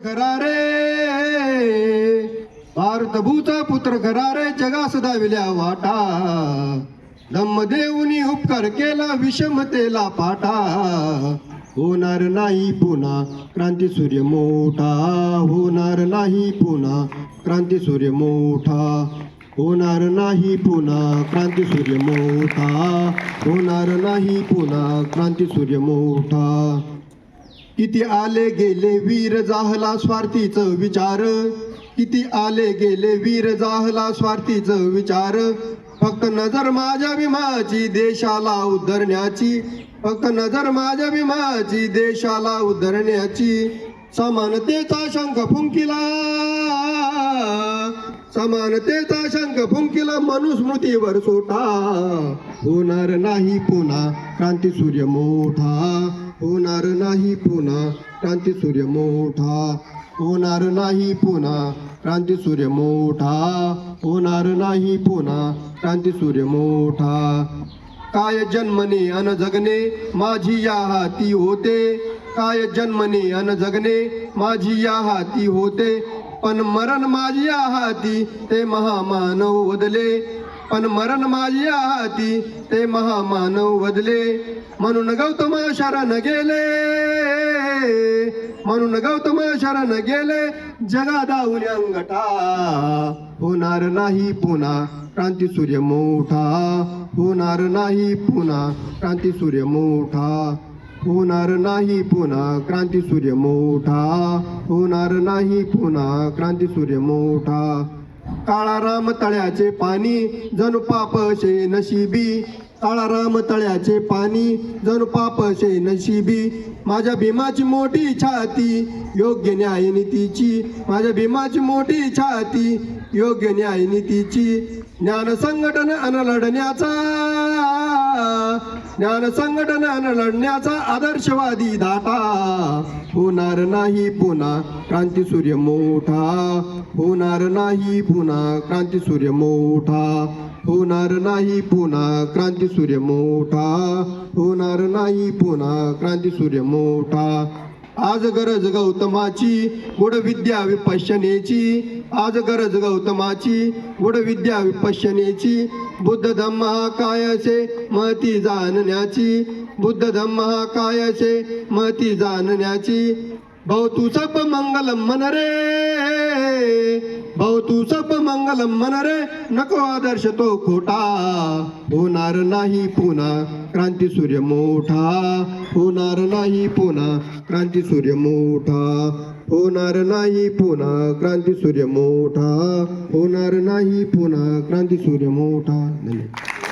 खरा रे भारतभूचा पुत्र खरा रे जगास दाविल्या वाटा धम्म देऊनी उपकार केला विषमतेला पाटा होणार नाही पुन्हा क्रांती सूर्य मोठा होणार नाही पुन्हा क्रांती सूर्य मोठा होणार नाही पुन्हा क्रांती सूर्य मोठा होणार नाही पुन्हा क्रांती सूर्य मोठा किती आले गेले वीर जाहला स्वार्थीच विचार किती आले गेले वीर जाहला स्वार्थीच विचार फक्त नजर माझ्या भीमाची देशाला उद्धरण्याची फक्त नजर माझ्या भीमाची देशाला उद्धरण्याची समानतेचा शंख फुंकिला समानतेचा शंख फुंकिला मनुस्मृतीवर सोटा होणार नाही पुन्हा क्रांती सूर्य मोठा होणार नाही पुन्हा क्रांती सूर्य मोठा होणार नाही पुन्हा क्रांती सूर्य मोठा होणार नाही पुन्हा क्रांती सूर्य मोठा काय जन्मने अन जगणे माझी या हाती होते काय जन्मने अन जगणे माझी या हाती होते पण मरण माझी या हाती ते महामानव वदले पण मरण माझी या हाती ते महामानव वदले म्हणून गौतम शरण गेले म्हणून गौतम शरण गेले जगा दाऊन अंगठा होणार नाही पुन्हा क्रांती सूर्य मोठा होणार नाही पुन्हा क्रांती सूर्य मोठा होणार नाही पुन्हा क्रांती सूर्य मोठा होणार नाही पुन्हा क्रांती सूर्य मोठा काळा राम तळ्याचे पाणी जणू पापशे नशिबी काळा राम तळ्याचे पाणी जणू पापशे नशिबी माझ्या भीमाची मोठी छाती योग्य न्याय नीतीची माझ्या भीमाची मोठी छाती योग्य न्याय नीतीची ज्ञान संघटन अन लढण्याचा ज्ञान संघटन अन लढण्याचा आदर्शवादी दाटा होणार नाही पुन्हा क्रांती सूर्य मोठा होणार नाही पुन्हा क्रांती सूर्य मोठा होणार नाही पुन्हा क्रांती सूर्य मोठा होणार नाही पुन्हा क्रांती सूर्य मोठा आज गरज गौतमाची गुढ विद्या विपश्यनेची आज गरज गौतमाची गुढ विद्या विपश्यनेची बुद्ध धम्म हा कायचे महती जाणण्याची बुद्ध धम्म हा कायचे महती जाणण्याची भाऊ तू सब मंगलम मन रे भाऊ तू सब मंगलम मन रे नको आदर्श तो खोटा होणार नाही पुन्हा क्रांती सूर्य मोठा होणार नाही पुन्हा क्रांती सूर्य मोठा होणार नाही पुन्हा क्रांती सूर्य मोठा होणार नाही पुन्हा क्रांती सूर्य मोठा. धन्यवाद.